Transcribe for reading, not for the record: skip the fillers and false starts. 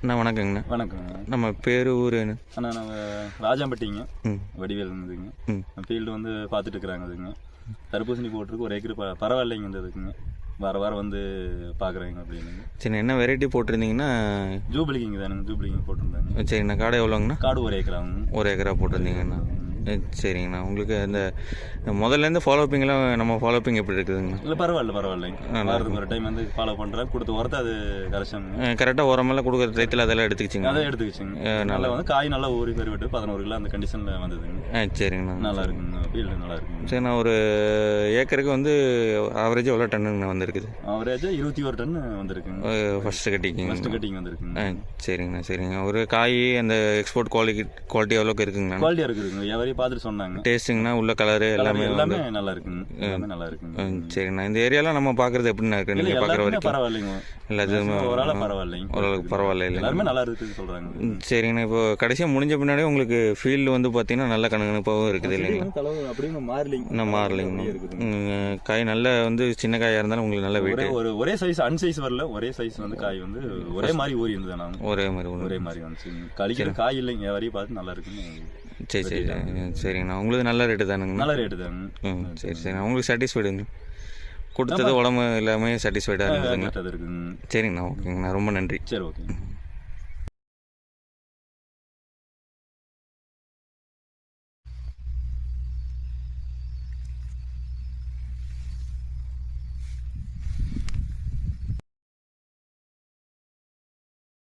அண்ணா வணக்கங்கண்ணா. வணக்கங்க. நம்ம பேர் ஊர் என்ன அண்ணா நாங்கள் ராஜாம்பட்டிங்க. வடிவேல் இருந்ததுங்க. ஃபீல்டு வந்து பார்த்துட்டு இருக்கிறாங்க. அதுங்க தடுப்பூசணி போட்டிருக்கு. ஒரு ஏக்கர் பரவாயில்லைங்க. இதுக்குங்க வார வாரம் வந்து பார்க்குறேங்க அப்படின்னு. சரி, என்ன வெரைட்டி போட்டிருந்தீங்கன்னா? ஜூபிலிக்கிங்க தானுங்க. ஜூபிலிக்கிங் போட்டிருந்தாங்க. சரிங்கண்ணா. காடை எவ்வளோங்கண்ணா? காடு ஒரு ஏக்கராங்க. ஒரு ஏக்கரா போட்டிருந்தீங்கண்ணா. சரிங்கண்ணா. உங்களுக்கு அந்த முதல்லேருந்து ஃபாலோப்பிங்லாம் நம்ம ஃபாலோப்பிங் எப்படி இருக்குதுங்கண்ணா? இல்லை பரவாயில்லைங்க. வாரத்துக்கு ஒரு டைம் வந்து ஃபாலோ பண்ணுறேன். கொடுத்த உரத்தை அது கரைச்சாங்க. கரெக்டாக உரமெல்லாம் கொடுக்குற டைத்தில் அதெல்லாம் எடுத்துக்கிச்சிங்க? அதை எடுத்துக்கிச்சுங்க. நல்லா வந்து காய் நல்லா ஊறி பெருவிட்டு 11 கிலோ அந்த கண்டிஷனில் வந்ததுங்க. சரிங்கண்ணா. நல்லா இருக்குங்க. ஃபீல்டு நல்லா இருக்குங்க. சரிண்ணா. ஒரு ஏக்கருக்கு வந்து ஆவரேஜ் எவ்வளோ டன்னுங்கண்ணா வந்திருக்குது? ஆவரேஜாக 21 டன் வந்திருக்குங்க. ஃபஸ்ட்டு கட்டிங் வந்திருக்குங்க. சரிங்கண்ணா. ஒரு காய் அந்த எக்ஸ்போர்ட் குவாலிட்டி எவ்வளோக்கு இருக்குங்கண்ணா? குவாலிட்டியாக இருக்குதுங்க. எவரையும் பார்த்துட்டு சொன்னாங்க. டேஸ்ட்டுங்கண்ணா, உள்ள கலரு எல்லாமே நல்லா இருக்குங்க. நல்லா இருக்குங்க. சரிங்கண்ணா. இந்த ஏரியாலாம் நம்ம பார்க்குறது எப்படிண்ணா இருக்குது? நீங்கள் பார்க்குற வரைக்கும் பரவாயில்லைங்க. எல்லாத்துக்குமே ஓரளவுக்கு பரவாயில்ல இல்லை? எல்லாருமே நல்லா இருக்குதுன்னு சொல்கிறாங்க. சரிங்கண்ணா. இப்போ கடைசியாக முடிஞ்ச பின்னாடி உங்களுக்கு ஃபீல்டு வந்து பார்த்தீங்கன்னா நல்ல கணக்கணுப்பாகவும் இருக்குது இல்லைங்களா? அப்படியே மாறலிங்க. இன்னும் மாறலிங்க. காய் நல்ல வந்து சின்ன காயாக இருந்தாலும் உங்களுக்கு நல்ல வெயிட். ஒரே சைஸ் அன்சைஸ் வரல. ஒரே சைஸ் வந்து காய் வந்து ஒரே மாதிரி ஊறி இருந்தது. நான் ஒரே மாதிரி வந்துச்சு. கழிக்கிற காய் இல்லைங்க. வரையும் பார்த்து நல்லா இருக்குன்னு. சரிங்கண்ணா. உங்களுக்கு நல்ல ரேட்டு தானுங்க? நல்ல ரேட்டு தாங்க. சரிண்ணா. உங்களுக்கு சாட்டிஸ்ஃபைடுங்க? கொடுத்தது உடம்பு எல்லாமே சாட்டிஸ்ஃபைடாக இருக்குதுங்க? இருக்குங்க. சரிங்கண்ணா. ஓகேங்கண்ணா. ரொம்ப நன்றி. சரி, ஓகே.